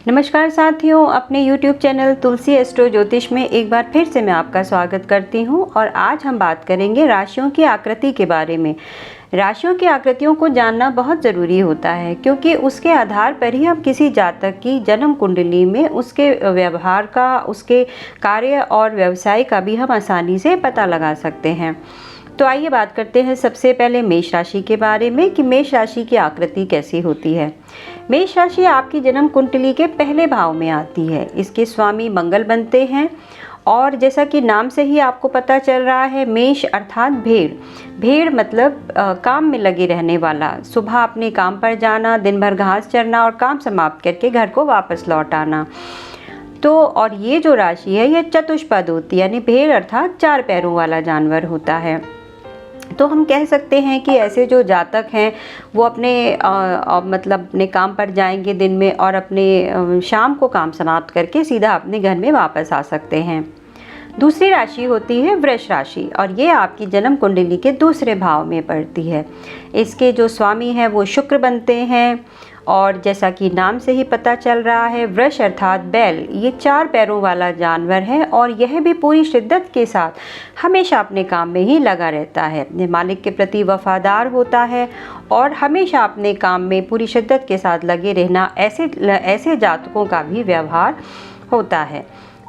नमस्कार साथियों, अपने YouTube चैनल तुलसी एस्ट्रो ज्योतिष में एक बार फिर से मैं आपका स्वागत करती हूं। और आज हम बात करेंगे राशियों की आकृति के बारे में। राशियों की आकृतियों को जानना बहुत ज़रूरी होता है, क्योंकि उसके आधार पर ही हम किसी जातक की जन्म कुंडली में उसके व्यवहार का, उसके कार्य और व्यवसाय का भी हम आसानी से पता लगा सकते हैं। तो आइए बात करते हैं सबसे पहले मेष राशि के बारे में कि मेष राशि की आकृति कैसी होती है। मेष राशि आपकी जन्म कुंडली के पहले भाव में आती है। इसके स्वामी मंगल बनते हैं और जैसा कि नाम से ही आपको पता चल रहा है, मेष अर्थात भेड़। भेड़ मतलब काम में लगे रहने वाला, सुबह अपने काम पर जाना, दिन भर घास चरना और काम समाप्त करके घर को वापस लौट आना। तो और ये जो राशि है ये चतुष्पद होती है, यानी भेड़ अर्थात 4 पैरों वाला जानवर होता है। तो हम कह सकते हैं कि ऐसे जो जातक हैं वो अपने मतलब अपने काम पर जाएंगे दिन में और अपने शाम को काम समाप्त करके सीधा अपने घर में वापस आ सकते हैं। दूसरी राशि होती है वृष राशि और ये आपकी जन्म कुंडली के दूसरे भाव में पड़ती है। इसके जो स्वामी हैं वो शुक्र बनते हैं और जैसा कि नाम से ही पता चल रहा है, वृष अर्थात बैल, ये 4 पैरों वाला जानवर है और यह भी पूरी शिद्दत के साथ हमेशा अपने काम में ही लगा रहता है। मालिक के प्रति वफादार होता है और हमेशा अपने काम में पूरी शिद्दत के साथ लगे रहना, ऐसे जातकों का भी व्यवहार होता है।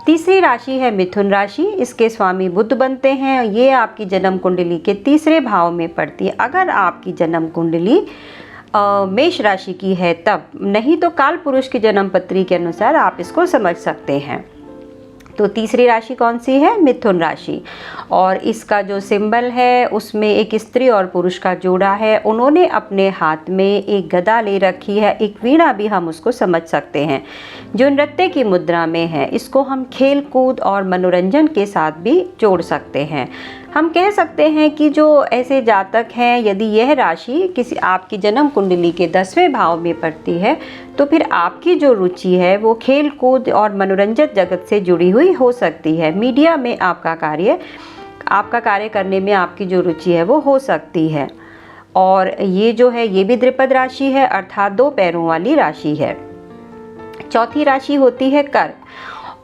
तीसरी राशि है मिथुन राशि। इसके स्वामी बुध बनते हैं। ये आपकी जन्म कुंडली के तीसरे भाव में पड़ती है। अगर आपकी जन्म कुंडली मेष राशि की है तब, नहीं तो काल पुरुष की जन्म पत्री के अनुसार आप इसको समझ सकते हैं। तो तीसरी राशि कौन सी है? मिथुन राशि। और इसका जो सिंबल है उसमें एक स्त्री और पुरुष का जोड़ा है। उन्होंने अपने हाथ में एक गदा ले रखी है, एक वीणा भी हम उसको समझ सकते हैं, जो नृत्य की मुद्रा में है। इसको हम खेल कूद और मनोरंजन के साथ भी जोड़ सकते हैं। हम कह सकते हैं कि जो ऐसे जातक हैं, यदि यह राशि किसी आपकी जन्म कुंडली के 10वें भाव में पड़ती है, तो फिर आपकी जो रुचि है वो खेल कूद और मनोरंजन जगत से जुड़ी हुई हो सकती है। मीडिया में आपका कार्य करने में आपकी जो रुचि है वो हो सकती है। और ये जो है ये भी द्विपद राशि है, अर्थात 2 पैरों वाली राशि है। चौथी राशि होती है कर्क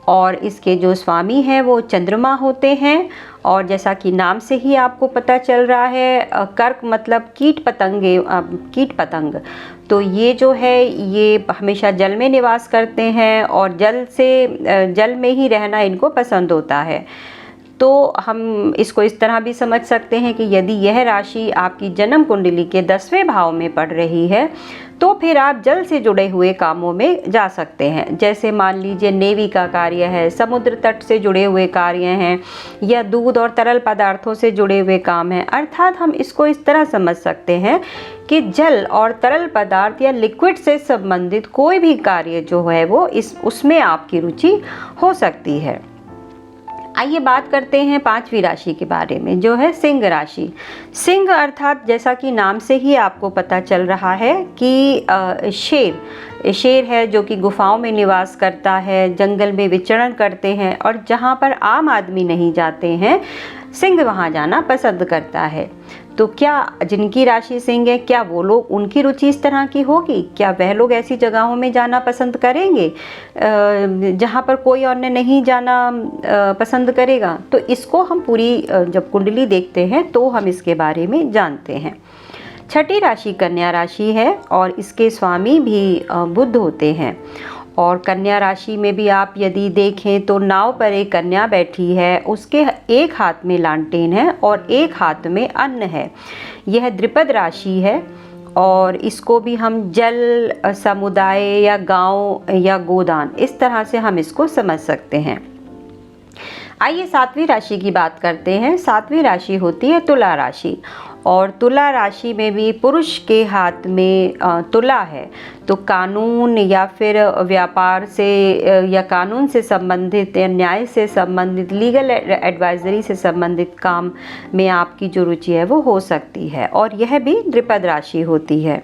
और इसके जो स्वामी हैं वो चंद्रमा होते हैं। और जैसा कि नाम से ही आपको पता चल रहा है, कर्क मतलब कीट पतंग। तो ये जो है ये हमेशा जल में निवास करते हैं और जल में ही रहना इनको पसंद होता है। तो हम इसको इस तरह भी समझ सकते हैं कि यदि यह राशि आपकी जन्म कुंडली के 10वें भाव में पड़ रही है तो फिर आप जल से जुड़े हुए कामों में जा सकते हैं। जैसे मान लीजिए नेवी का कार्य है, समुद्र तट से जुड़े हुए कार्य हैं, या दूध और तरल पदार्थों से जुड़े हुए काम हैं। अर्थात हम इसको इस तरह समझ सकते हैं कि जल और तरल पदार्थ या लिक्विड से संबंधित कोई भी कार्य जो है वो उसमें आपकी रुचि हो सकती है। आइए बात करते हैं 5वीं राशि के बारे में, जो है सिंह राशि। सिंह अर्थात जैसा कि नाम से ही आपको पता चल रहा है कि शेर है, जो कि गुफाओं में निवास करता है, जंगल में विचरण करते हैं और जहाँ पर आम आदमी नहीं जाते हैं, सिंह वहाँ जाना पसंद करता है। तो क्या जिनकी राशि सिंह है, क्या वो लोग, उनकी रुचि इस तरह की होगी? क्या वह लोग ऐसी जगहों में जाना पसंद करेंगे जहाँ पर कोई अन्य नहीं जाना पसंद करेगा? तो इसको हम पूरी जब कुंडली देखते हैं तो हम इसके बारे में जानते हैं। छठी राशि कन्या राशि है और इसके स्वामी भी बुध होते हैं। और कन्या राशि में भी आप यदि देखें तो नाव पर एक कन्या बैठी है, उसके एक हाथ में लालटेन है और एक हाथ में अन्न है। यह द्विपद राशि है और इसको भी हम जल, समुदाय या गांव या गोदान, इस तरह से हम इसको समझ सकते हैं। आइए 7वीं राशि की बात करते हैं। 7वीं राशि होती है तुला राशि और तुला राशि में भी पुरुष के हाथ में तुला है। तो कानून या फिर व्यापार से या कानून से संबंधित या न्याय से संबंधित, लीगल एडवाइजरी से संबंधित काम में आपकी जो रुचि है वो हो सकती है और यह भी द्विपद राशि होती है।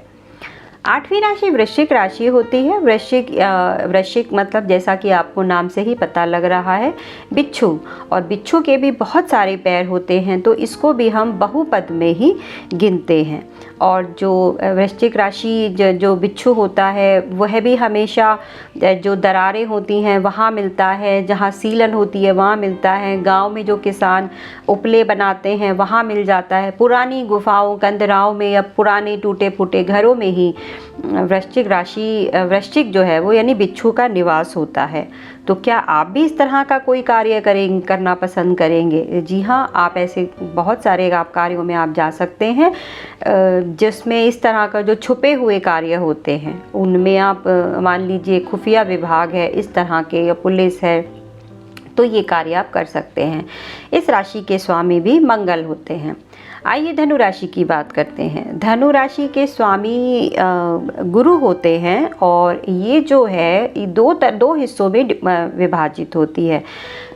8वीं राशि वृश्चिक राशि होती है। वृश्चिक मतलब जैसा कि आपको नाम से ही पता लग रहा है, बिच्छू, और बिच्छू के भी बहुत सारे पैर होते हैं, तो इसको भी हम बहुपद में ही गिनते हैं। और जो वृश्चिक राशि जो बिच्छू होता है वह भी हमेशा जो दरारें होती हैं वहाँ मिलता है, जहाँ सीलन होती है वहाँ मिलता है, गांव में जो किसान उपले बनाते हैं वहाँ मिल जाता है, पुरानी गुफाओं कंदराओं में या पुराने टूटे फूटे घरों में ही वृश्चिक जो है वो यानी बिच्छू का निवास होता है। तो क्या आप भी इस तरह का कोई कार्य करना पसंद करेंगे? जी हाँ, आप ऐसे बहुत सारे कार्यों में आप जा सकते हैं जिसमें इस तरह का जो छुपे हुए कार्य होते हैं उनमें आप मान लीजिए खुफिया विभाग है इस तरह के, या पुलिस है, तो ये कार्य आप कर सकते हैं। इस राशि के स्वामी भी मंगल होते हैं। आइए धनु राशि की बात करते हैं। धनु राशि के स्वामी गुरु होते हैं और ये जो है दो हिस्सों में विभाजित होती है।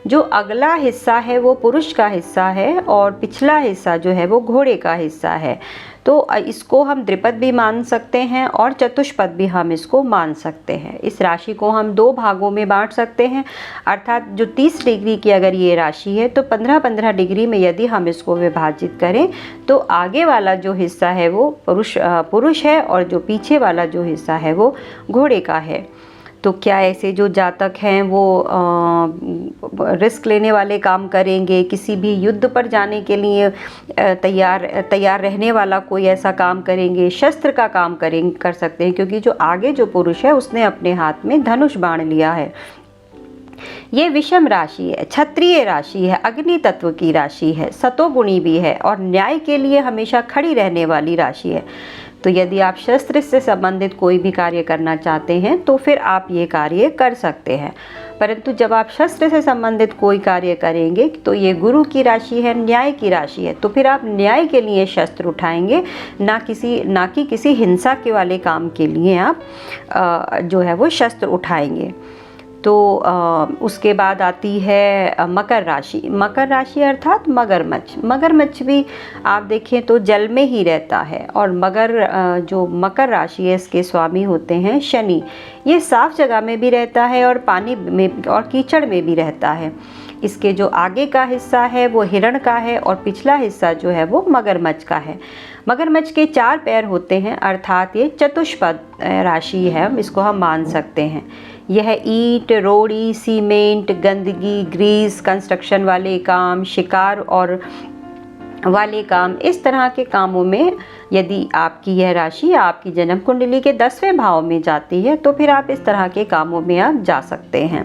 जो अगला हिस्सा है वो पुरुष का हिस्सा है और पिछला हिस्सा जो है वो घोड़े का हिस्सा है। तो इसको हम द्विपद भी मान सकते हैं और चतुष्पद भी हम इसको मान सकते हैं। इस राशि को हम 2 भागों में बांट सकते हैं, अर्थात जो 30 डिग्री की अगर ये राशि है तो 15-15 डिग्री में यदि हम इसको विभाजित करें तो आगे वाला जो हिस्सा है वो पुरुष है और जो पीछे वाला जो हिस्सा है वो घोड़े का है। तो क्या ऐसे जो जातक हैं वो रिस्क लेने वाले काम करेंगे, किसी भी युद्ध पर जाने के लिए तैयार रहने वाला कोई ऐसा काम करेंगे, शस्त्र का काम कर सकते हैं, क्योंकि जो आगे जो पुरुष है उसने अपने हाथ में धनुष बाण लिया है। ये विषम राशि है, क्षत्रिय राशि है, अग्नि तत्व की राशि है, सतोगुणी भी है और न्याय के लिए हमेशा खड़ी रहने वाली राशि है। तो यदि आप शस्त्र से संबंधित कोई भी कार्य करना चाहते हैं तो फिर आप ये कार्य कर सकते हैं, परंतु जब आप शस्त्र से संबंधित कोई कार्य करेंगे तो ये गुरु की राशि है, न्याय की राशि है, तो फिर आप न्याय के लिए शस्त्र उठाएंगे, ना कि किसी हिंसा के वाले काम के लिए आप जो है वो शस्त्र उठाएंगे। तो उसके बाद आती है मकर राशि। मकर राशि अर्थात मगरमच्छ भी आप देखें तो जल में ही रहता है और जो मकर राशि है इसके स्वामी होते हैं शनि। ये साफ जगह में भी रहता है और पानी में और कीचड़ में भी रहता है। इसके जो आगे का हिस्सा है वो हिरण का है और पिछला हिस्सा जो है वो मगरमच्छ का है। मगरमच्छ के 4 पैर होते हैं, अर्थात ये चतुष्पद राशि है, इसको हम मान सकते हैं। यह ईंट, रोड़ी, सीमेंट, गंदगी, ग्रीस, कंस्ट्रक्शन वाले काम, शिकार और वाले काम, इस तरह के कामों में यदि आपकी यह राशि आपकी जन्म कुंडली के 10वें भाव में जाती है तो फिर आप इस तरह के कामों में आप जा सकते हैं।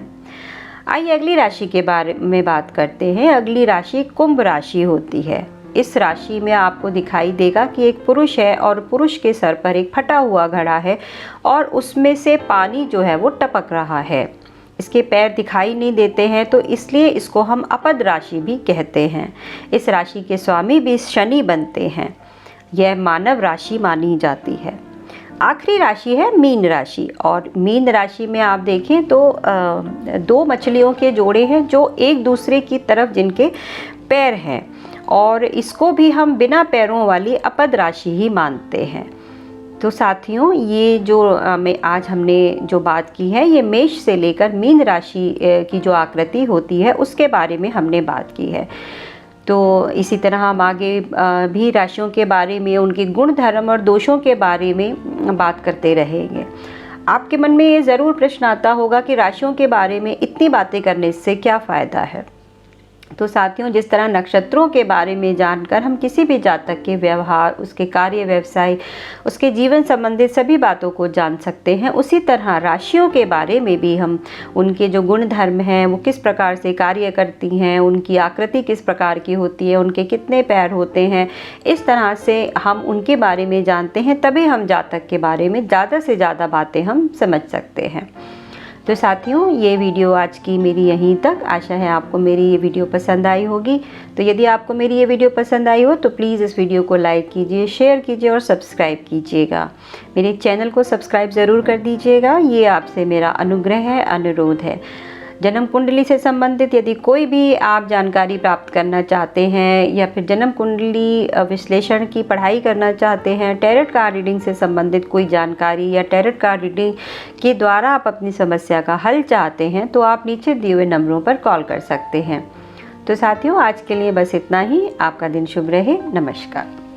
आइए अगली राशि के बारे में बात करते हैं। अगली राशि कुंभ राशि होती है। इस राशि में आपको दिखाई देगा कि एक पुरुष है और पुरुष के सर पर एक फटा हुआ घड़ा है और उसमें से पानी जो है वो टपक रहा है। इसके पैर दिखाई नहीं देते हैं तो इसलिए इसको हम अपद राशि भी कहते हैं। इस राशि के स्वामी भी शनि बनते हैं। यह मानव राशि मानी जाती है। आखिरी राशि है मीन राशि और मीन राशि में आप देखें तो 2 मछलियों के जोड़े हैं जो एक दूसरे की तरफ जिनके पैर हैं और इसको भी हम बिना पैरों वाली अपद राशि ही मानते हैं। तो साथियों, ये जो आज हमने जो बात की है ये मेष से लेकर मीन राशि की जो आकृति होती है उसके बारे में हमने बात की है। तो इसी तरह हम आगे भी राशियों के बारे में, उनके गुण धर्म और दोषों के बारे में बात करते रहेंगे। आपके मन में ये ज़रूर प्रश्न आता होगा कि राशियों के बारे में इतनी बातें करने से क्या फ़ायदा है। तो साथियों, जिस तरह नक्षत्रों के बारे में जानकर हम किसी भी जातक के व्यवहार, उसके कार्य व्यवसाय, उसके जीवन संबंधित सभी बातों को जान सकते हैं, उसी तरह राशियों के बारे में भी हम उनके जो गुण धर्म हैं वो किस प्रकार से कार्य करती हैं, उनकी आकृति किस प्रकार की होती है, उनके कितने पैर होते हैं, इस तरह से हम उनके बारे में जानते हैं, तभी हम जातक के बारे में ज़्यादा से ज़्यादा बातें हम समझ सकते हैं। तो साथियों, ये वीडियो आज की मेरी यहीं तक। आशा है आपको मेरी ये वीडियो पसंद आई होगी। तो यदि आपको मेरी ये वीडियो पसंद आई हो तो प्लीज़ इस वीडियो को लाइक कीजिए, शेयर कीजिए और सब्सक्राइब कीजिएगा। मेरे चैनल को सब्सक्राइब ज़रूर कर दीजिएगा। ये आपसे मेरा अनुग्रह है, अनुरोध है। जन्म कुंडली से संबंधित यदि कोई भी आप जानकारी प्राप्त करना चाहते हैं या फिर जन्म कुंडली विश्लेषण की पढ़ाई करना चाहते हैं, टैरोट कार्ड रीडिंग से संबंधित कोई जानकारी या टैरोट कार्ड रीडिंग के द्वारा आप अपनी समस्या का हल चाहते हैं, तो आप नीचे दिए हुए नंबरों पर कॉल कर सकते हैं। तो साथियों, आज के लिए बस इतना ही। आपका दिन शुभ रहे। नमस्कार।